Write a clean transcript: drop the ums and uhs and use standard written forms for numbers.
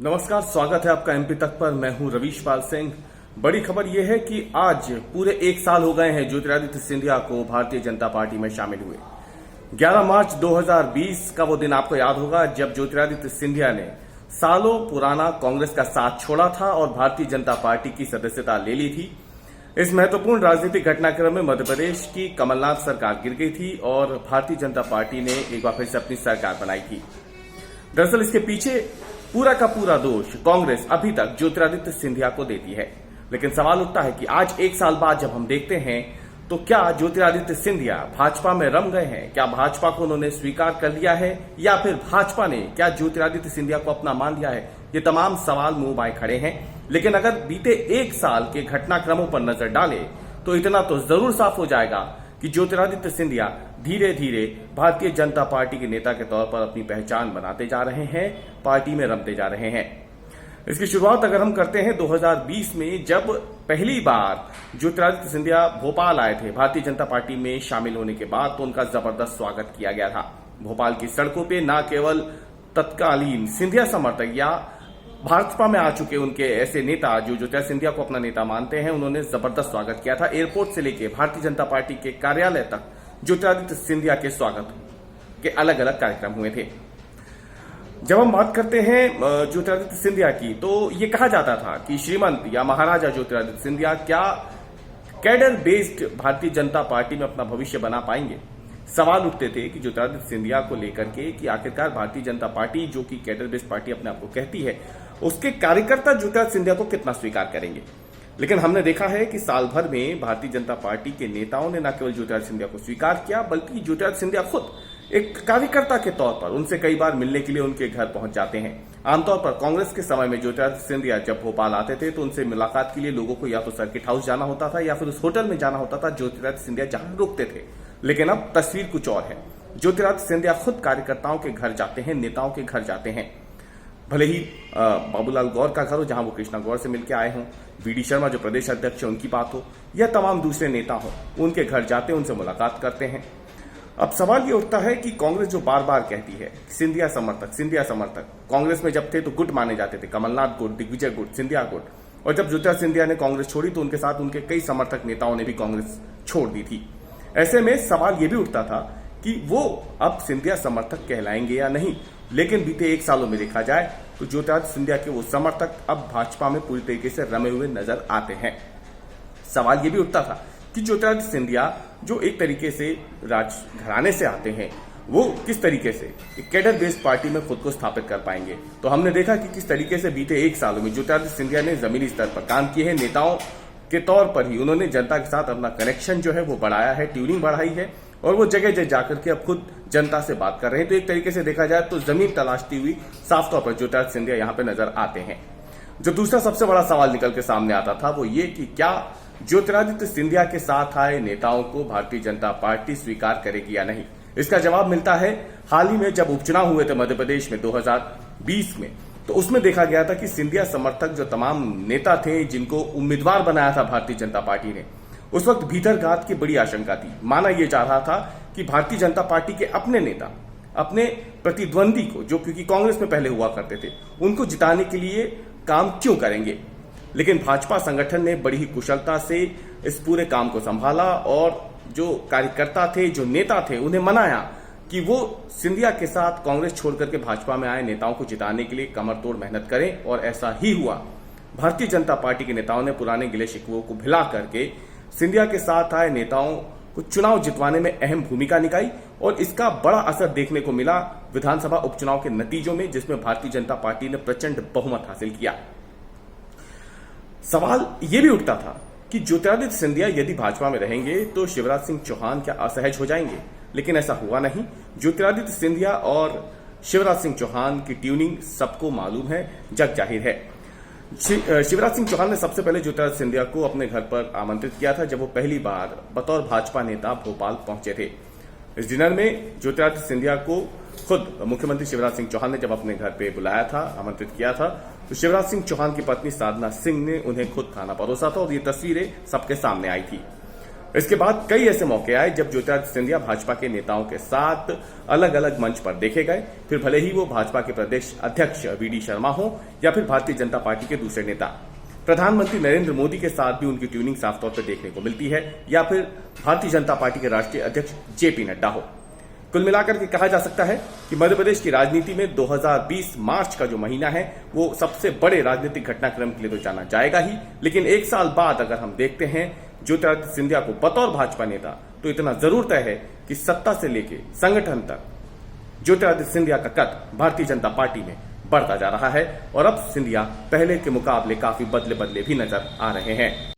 नमस्कार, स्वागत है आपका एमपी तक पर। मैं हूं रवीश पाल सिंह। बड़ी खबर यह है कि आज पूरे एक साल हो गए हैं ज्योतिरादित्य सिंधिया को भारतीय जनता पार्टी में शामिल हुए। 11 मार्च 2020 का वो दिन आपको याद होगा जब ज्योतिरादित्य सिंधिया ने सालों पुराना कांग्रेस का साथ छोड़ा था और भारतीय जनता पार्टी की सदस्यता ले ली थी। इस महत्वपूर्ण राजनीतिक घटनाक्रम में मध्य प्रदेश की कमलनाथ सरकार गिर गई थी और भारतीय जनता पार्टी ने एक बार फिर से अपनी सरकार बनाई थी। दरअसल इसके पीछे पूरा का पूरा दोष कांग्रेस अभी तक ज्योतिरादित्य सिंधिया को देती है। लेकिन सवाल उठता है कि आज एक साल बाद जब हम देखते हैं तो क्या ज्योतिरादित्य सिंधिया भाजपा में रम गए हैं? क्या भाजपा को उन्होंने स्वीकार कर लिया है या फिर भाजपा ने क्या ज्योतिरादित्य सिंधिया को अपना मान लिया है? ये तमाम सवाल मुंह बाएं खड़े हैं। लेकिन अगर बीते एक साल के घटनाक्रमों पर नजर डाले तो इतना तो जरूर साफ हो जाएगा कि ज्योतिरादित्य सिंधिया धीरे धीरे भारतीय जनता पार्टी के नेता के तौर पर अपनी पहचान बनाते जा रहे हैं, पार्टी में रमते जा रहे हैं। इसकी शुरुआत अगर हम करते हैं 2020 में, जब पहली बार ज्योतिरादित्य सिंधिया भोपाल आए थे भारतीय जनता पार्टी में शामिल होने के बाद, तो उनका जबरदस्त स्वागत किया गया था। भोपाल की सड़कों पे न केवल तत्कालीन सिंधिया समर्थक या भाजपा में आ चुके उनके ऐसे नेता जो ज्योतिरादित्य सिंधिया को अपना नेता मानते हैं, उन्होंने जबरदस्त स्वागत किया था। एयरपोर्ट से लेकर भारतीय जनता पार्टी के कार्यालय तक ज्योतिरादित्य सिंधिया के स्वागत के अलग अलग कार्यक्रम हुए थे। जब हम बात करते हैं ज्योतिरादित्य सिंधिया की, तो ये कहा जाता था कि श्रीमंत या महाराजा ज्योतिरादित्य सिंधिया क्या cadre based Bharatiya Janata party में अपना भविष्य बना पाएंगे। सवाल उठते थे कि ज्योतिरादित्य सिंधिया को लेकर के कि आखिरकार भारतीय जनता पार्टी जो कि कैडर बेस्ड पार्टी अपने आप को कहती है, उसके कार्यकर्ता ज्योतिरादित्य सिंधिया को कितना स्वीकार करेंगे। लेकिन हमने देखा है कि साल भर में भारतीय जनता पार्टी के नेताओं ने न केवल ज्योतिरादित्य सिंधिया को स्वीकार किया, बल्कि ज्योतिरादित्य सिंधिया खुद एक कार्यकर्ता के तौर पर उनसे कई बार मिलने के लिए उनके घर पहुंच जाते हैं। आमतौर पर कांग्रेस के समय में ज्योतिरादित्य सिंधिया जब भोपाल आते थे तो उनसे मुलाकात के लिए लोगों को या तो सर्किट हाउस जाना होता था या फिर उस होटल में जाना होता था ज्योतिरादित्य सिंधिया जहां रुकते थे। लेकिन अब तस्वीर कुछ और है। ज्योतिरादित्य सिंधिया खुद कार्यकर्ताओं के घर जाते हैं, नेताओं के घर जाते हैं। भले ही बाबूलाल गौर का घर हो जहां वो कृष्णा गौर से मिलकर आए हों, वीडी शर्मा जो प्रदेश अध्यक्ष है उनकी बात हो, या तमाम दूसरे नेता हो, उनके घर जाते हैं, उनसे मुलाकात करते हैं। अब सवाल ये उठता है कि कांग्रेस जो बार बार कहती है सिंधिया समर्थक, कांग्रेस में जब थे तो गुट माने जाते थे, कमलनाथ गुट, दिग्विजय गुट, सिंधिया गुट, और जब ज्योतिरादित्य सिंधिया ने कांग्रेस छोड़ी तो उनके साथ उनके कई समर्थक नेताओं ने भी कांग्रेस छोड़ दी थी। ऐसे में सवाल यह भी उठता था कि वो अब सिंधिया समर्थक कहलाएंगे या नहीं। लेकिन बीते एक सालों में देखा जाए तो ज्योतिरादित्य सिंधिया के वो समर्थक अब भाजपा में पूरी तरीके से रमे हुए नजर आते हैं। सवाल यह भी उठता था कि ज्योतिरादित्य सिंधिया जो एक तरीके से राजघराने से आते हैं, वो किस तरीके से एक कैडर बेस्ड पार्टी में खुद को स्थापित कर पाएंगे। तो हमने देखा कि किस तरीके से बीते एक सालों में ज्योतिरादित्य सिंधिया ने जमीनी स्तर पर काम किए हैं। नेताओं के तौर पर ही उन्होंने जनता के साथ अपना कनेक्शन जो है वो बढ़ाया है, ट्यूनिंग बढ़ाई है, और वो जगह जगह जाकर के अब खुद जनता से बात कर रहे हैं। तो एक तरीके से देखा जाए तो जमीन तलाशती हुई साफ तौर पर ज्योतिरादित्य सिंधिया यहां पे नजर आते हैं। जो दूसरा सबसे बड़ा सवाल निकल के सामने आता था वो ये कि क्या ज्योतिरादित्य सिंधिया के साथ आए नेताओं को भारतीय जनता पार्टी स्वीकार करेगी या नहीं। इसका जवाब मिलता है हाल ही में जब उपचुनाव हुए थे मध्य प्रदेश में 2020 में, तो उसमें देखा गया था कि सिंधिया समर्थक जो तमाम नेता थे जिनको उम्मीदवार बनाया था भारतीय जनता पार्टी ने, उस वक्त भीतरघात की बड़ी आशंका थी। माना यह जा रहा था कि भारतीय जनता पार्टी के अपने नेता अपने प्रतिद्वंदी को, जो क्योंकि कांग्रेस में पहले हुआ करते थे, उनको जिताने के लिए काम क्यों करेंगे। लेकिन भाजपा संगठन ने बड़ी ही कुशलता से इस पूरे काम को संभाला और जो कार्यकर्ता थे, जो नेता थे, उन्हें मनाया कि वो सिंधिया के साथ कांग्रेस छोड़ करके भाजपा में आए नेताओं को जिताने के लिए कमर तोड़ मेहनत करें, और ऐसा ही हुआ। भारतीय जनता पार्टी के नेताओं ने पुराने गिले शिकवों को भुला करके सिंधिया के साथ आए नेताओं को चुनाव जितवाने में अहम भूमिका निभाई, और इसका बड़ा असर देखने को मिला विधानसभा उपचुनाव के नतीजों में, जिसमें भारतीय जनता पार्टी ने प्रचंड बहुमत हासिल किया। सवाल यह भी उठता था कि ज्योतिरादित्य सिंधिया यदि भाजपा में रहेंगे तो शिवराज सिंह चौहान क्या असहज हो जाएंगे। लेकिन ऐसा हुआ नहीं। ज्योतिरादित्य सिंधिया और शिवराज सिंह चौहान की ट्यूनिंग सबको मालूम है, जग जाहिर है। शिवराज सिंह चौहान ने सबसे पहले ज्योतिरादित्य सिंधिया को अपने घर पर आमंत्रित किया था जब वो पहली बार बतौर भाजपा नेता भोपाल पहुंचे थे। इस डिनर में ज्योतिरादित्य सिंधिया को खुद मुख्यमंत्री शिवराज सिंह चौहान ने जब अपने घर पे बुलाया था, आमंत्रित किया था, तो शिवराज सिंह चौहान की पत्नी साधना सिंह ने उन्हें खुद खाना परोसा था, और ये तस्वीरें सबके सामने आई थी। इसके बाद कई ऐसे मौके आए जब ज्योतिरादित्य सिंधिया भाजपा के नेताओं के साथ अलग अलग मंच पर देखे गए, फिर भले ही वो भाजपा के प्रदेश अध्यक्ष वीडी शर्मा हो या फिर भारतीय जनता पार्टी के दूसरे नेता। प्रधानमंत्री नरेंद्र मोदी के साथ भी उनकी ट्यूनिंग साफ तौर पर देखने को मिलती है, या फिर भारतीय जनता पार्टी के राष्ट्रीय अध्यक्ष जेपी नड्डा हो। कुल मिलाकर के कहा जा सकता है कि मध्य प्रदेश की राजनीति में 2020 मार्च का जो महीना है वो सबसे बड़े राजनीतिक घटनाक्रम के लिए तो जाना जाएगा ही, लेकिन एक साल बाद अगर हम देखते हैं ज्योतिरादित्य सिंधिया को बतौर भाजपा नेता, तो इतना जरूर तय है कि सत्ता से लेकर संगठन तक ज्योतिरादित्य सिंधिया का कद भारतीय जनता पार्टी में बढ़ता जा रहा है और अब सिंधिया पहले के मुकाबले काफी बदले बदले भी नजर आ रहे हैं।